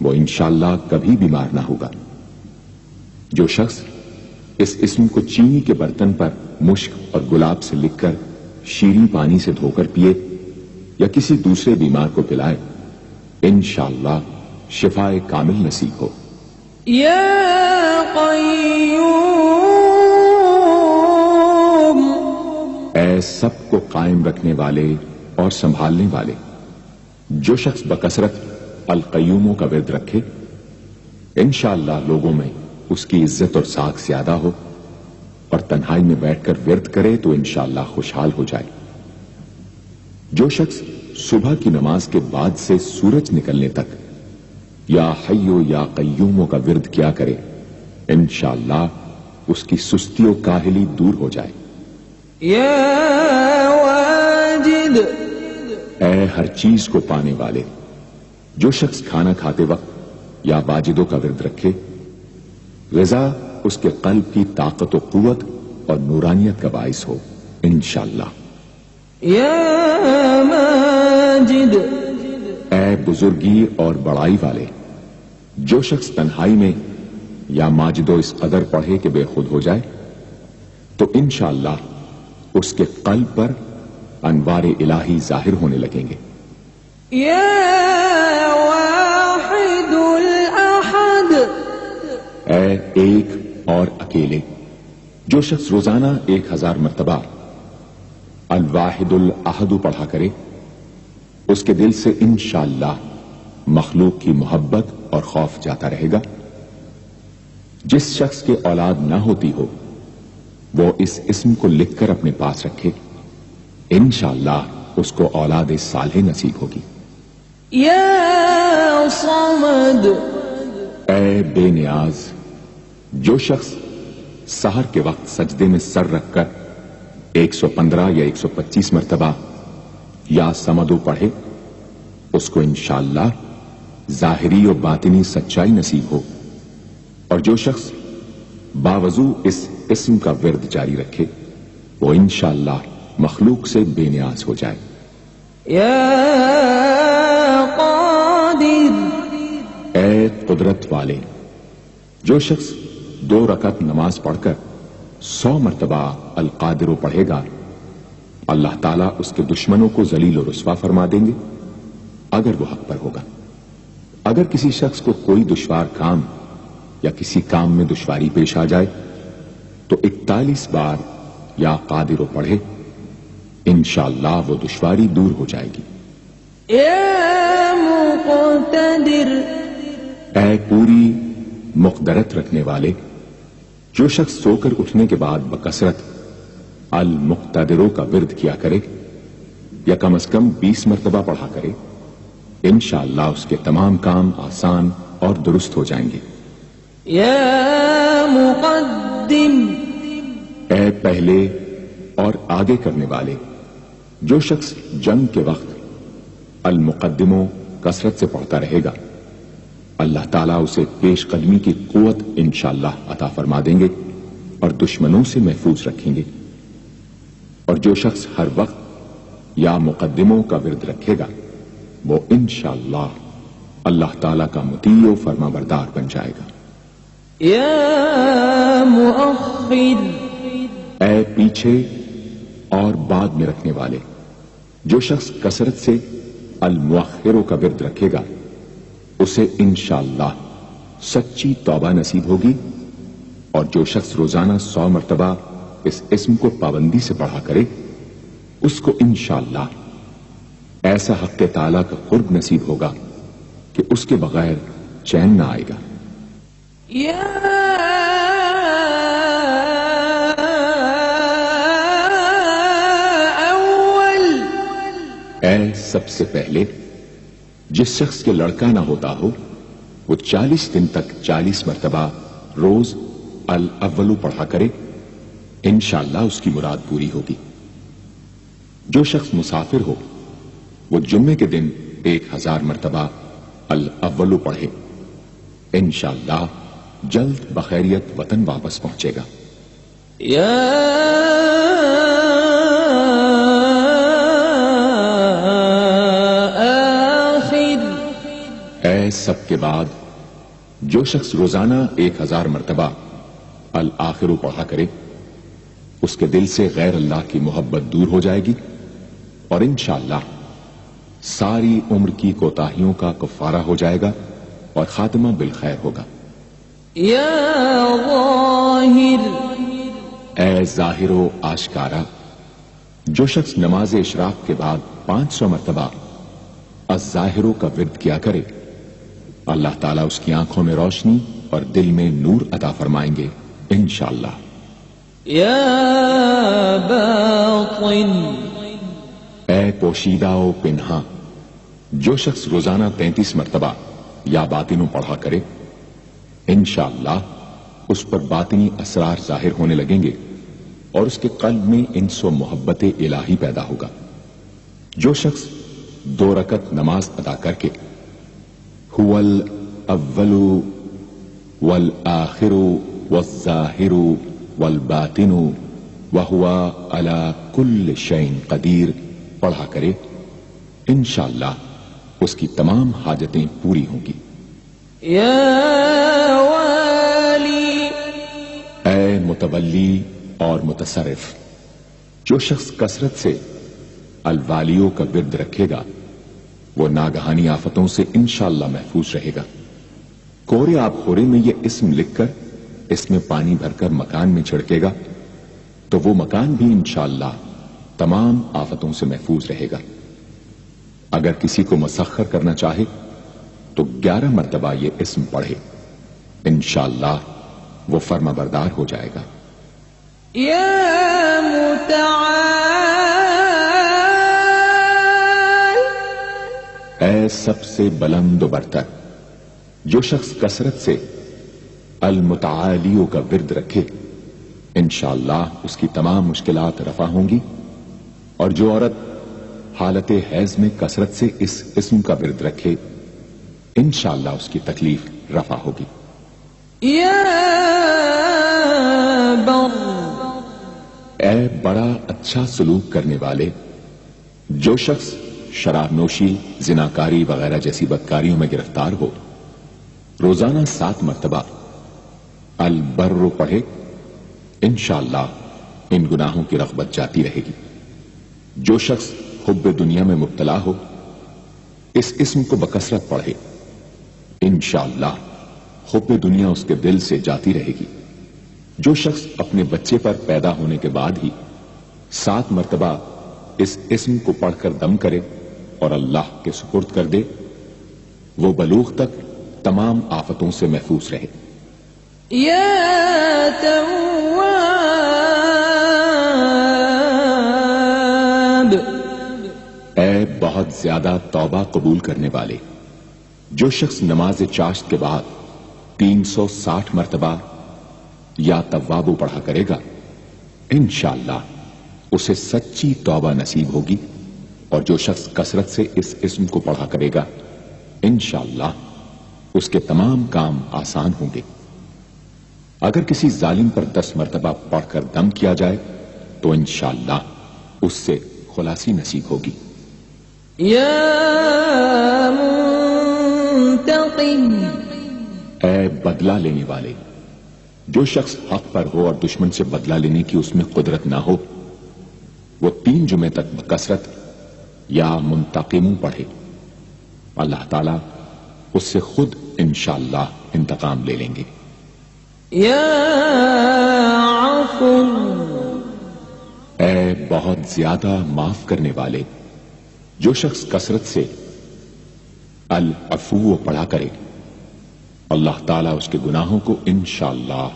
وہ انشاءاللہ کبھی بیمار نہ ہوگا۔ جو شخص اس اسم کو چینی کے برتن پر مشک اور گلاب سے لکھ کر شیریں پانی سے دھو کر پیے یا کسی دوسرے بیمار کو پلائے، انشاءاللہ شفائے کامل نصیب ہو۔ یا قیوم، اے سب کو قائم رکھنے والے اور سنبھالنے والے، جو شخص بکثرت القیوموں کا ورد رکھے انشاءاللہ لوگوں میں اس کی عزت اور ساکھ زیادہ ہو، اور تنہائی میں بیٹھ کر ورد کرے تو انشاءاللہ خوشحال ہو جائے۔ جو شخص صبح کی نماز کے بعد سے سورج نکلنے تک یا حیو یا قیوموں کا ورد کیا کرے، انشاءاللہ اس کی سستی و کاہلی دور ہو جائے۔ یا واجد، اے ہر چیز کو پانے والے، جو شخص کھانا کھاتے وقت یا واجدوں کا ورد رکھے، غذا اس کے قلب کی طاقت و قوت اور نورانیت کا باعث ہو انشاءاللہ۔ یا ماجد، اے بزرگی اور بڑائی والے، جو شخص تنہائی میں یا ماجد و اس قدر پڑھے کہ بے خود ہو جائے تو انشاءاللہ اس کے قلب پر انوار الہی ظاہر ہونے لگیں گے۔ یا واحد الاحد، اے ایک اور اکیلے، جو شخص روزانہ 1000 مرتبہ الواحد الاحد پڑھا کرے، اس کے دل سے انشاءاللہ مخلوق کی محبت اور خوف جاتا رہے گا۔ جس شخص کے اولاد نہ ہوتی ہو وہ اس اسم کو لکھ کر اپنے پاس رکھے، انشاءاللہ اس کو اولاد صالح نصیب ہوگی۔ یا صمد، اے بے نیاز، جو شخص سحر کے وقت سجدے میں سر رکھ کر 115 یا 125 مرتبہ یا سمدو پڑھے، اس کو انشاءاللہ ظاہری و باطنی سچائی نصیب ہو۔ اور جو شخص باوضو اس اسم کا ورد جاری رکھے وہ انشاءاللہ مخلوق سے بے نیاز ہو جائے۔ یا قادر، اے قدرت والے، جو شخص 2 رکعت نماز پڑھ کر 100 مرتبہ القادر پڑھے گا، اللہ تعالیٰ اس کے دشمنوں کو ذلیل و رسوا فرما دیں گے اگر وہ حق پر ہوگا۔ اگر کسی شخص کو کوئی دشوار کام یا کسی کام میں دشواری پیش آ جائے تو 41 بار یا قادر پڑھے، انشاءاللہ وہ دشواری دور ہو جائے گی۔ یا مقتدر، اے پوری مقدرت رکھنے والے، جو شخص سو کر اٹھنے کے بعد بکثرت المقتدروں کا ورد کیا کرے یا کم از کم 20 مرتبہ پڑھا کرے، انشاءاللہ اس کے تمام کام آسان اور درست ہو جائیں گے۔ یا مقدم، اے پہلے اور آگے کرنے والے، جو شخص جنگ کے وقت المقدموں کثرت سے پڑھتا رہے گا، اللہ تعالیٰ اسے پیش قدمی کی قوت انشاءاللہ عطا فرما دیں گے اور دشمنوں سے محفوظ رکھیں گے۔ اور جو شخص ہر وقت یا مقدموں کا ورد رکھے گا وہ انشاءاللہ اللہ تعالیٰ کا مطیع و فرما بردار بن جائے گا۔ یا مؤخر، اے پیچھے اور بعد میں رکھنے والے، جو شخص کثرت سے المؤخروں کا ورد رکھے گا اسے انشاءاللہ سچی توبہ نصیب ہوگی۔ اور جو شخص روزانہ 100 مرتبہ اس اسم کو پابندی سے پڑھا کرے اس کو انشاءاللہ ایسا حق تعالیٰ کا قرب نصیب ہوگا کہ اس کے بغیر چین نہ آئے گا۔ یا اول، اے سب سے پہلے، جس شخص کے لڑکا نہ ہوتا ہو وہ 40 دن تک 40 مرتبہ روز الاولو پڑھا کرے، انشاءاللہ اس کی مراد پوری ہوگی۔ جو شخص مسافر ہو وہ جمعے کے دن 1000 مرتبہ الاولو پڑھے، انشاءاللہ جلد بخیریت وطن واپس پہنچے گا۔ یا سب کے بعد جو شخص روزانہ 1000 مرتبہ الآخر پڑھا کرے اس کے دل سے غیر اللہ کی محبت دور ہو جائے گی اور انشاءاللہ ساری عمر کی کوتاہیوں کا کفارہ ہو جائے گا اور خاتمہ بالخیر ہوگا۔ یا ظاہر، اے ظاہر و آشکارا، جو شخص نماز اشراق کے بعد 500 مرتبہ الظاہر کا ورد کیا کرے اللہ تعالیٰ اس کی آنکھوں میں روشنی اور دل میں نور عطا فرمائیں گے انشاءاللہ۔ یا باطن، اے پوشیدہ و پنہاں، جو شخص روزانہ 33 مرتبہ یا باطنوں پڑھا کرے انشاءاللہ اس پر باطنی اسرار ظاہر ہونے لگیں گے اور اس کے قلب میں انس و محبت الہی پیدا ہوگا۔ جو شخص 2 رکعت نماز ادا کر کے هو الاول والآخر والظاہر والباطن وهو على كل شيء قدیر پڑھا کرے انشاءاللہ اس کی تمام حاجتیں پوری ہوں گی۔ یا والی، اے متولی اور متصرف، جو شخص کثرت سے الوالیوں کا ورد رکھے گا وہ ناگہانی آفتوں سے انشاءاللہ محفوظ رہے گا۔ کورے آب خورے میں یہ اسم لکھ کر اس میں پانی بھر کر مکان میں چھڑکے گا تو وہ مکان بھی انشاءاللہ تمام آفتوں سے محفوظ رہے گا۔ اگر کسی کو مسخر کرنا چاہے تو 11 مرتبہ یہ اسم پڑھے انشاءاللہ وہ فرما بردار ہو جائے گا۔ یا متعال، اے سب سے بلند و برتر، جو شخص کثرت سے المتعالیوں کا ورد رکھے انشاءاللہ اس کی تمام مشکلات رفع ہوں گی، اور جو عورت حالت حیض میں کثرت سے اس اسم کا ورد رکھے انشاءاللہ اس کی تکلیف رفع ہوگی۔ یا بر، اے بڑا اچھا سلوک کرنے والے، جو شخص شراب نوشی، زناکاری وغیرہ جیسی بدکاریوں میں گرفتار ہو روزانہ 7 مرتبہ البر پڑھے انشاءاللہ ان گناہوں کی رغبت جاتی رہے گی۔ جو شخص حب دنیا میں مبتلا ہو اس اسم کو بکثرت پڑھے انشاءاللہ حب دنیا اس کے دل سے جاتی رہے گی۔ جو شخص اپنے بچے پر پیدا ہونے کے بعد ہی 7 مرتبہ اس اسم کو پڑھ کر دم کرے اور اللہ کے سپرد کر دے وہ بلوغ تک تمام آفتوں سے محفوظ رہے۔ یا تواب، اے بہت زیادہ توبہ قبول کرنے والے، جو شخص نماز چاشت کے بعد 360 مرتبہ یا توابو پڑھا کرے گا انشاءاللہ اسے سچی توبہ نصیب ہوگی، اور جو شخص کثرت سے اس اسم کو پڑھا کرے گا انشاءاللہ اس کے تمام کام آسان ہوں گے۔ اگر کسی ظالم پر 10 مرتبہ پڑھ کر دم کیا جائے تو انشاءاللہ اس سے خلاصی نصیب ہوگی۔ یا منتقم، اے بدلہ لینے والے، جو شخص حق پر ہو اور دشمن سے بدلہ لینے کی اس میں قدرت نہ ہو وہ 3 جمعے تک بکثرت یا منتقم پڑھے اللہ تعالیٰ اس سے خود انشاءاللہ انتقام لے لیں گے۔ یا عفو، اے بہت زیادہ معاف کرنے والے، جو شخص کثرت سے العفو پڑھا کرے اللہ تعالیٰ اس کے گناہوں کو انشاءاللہ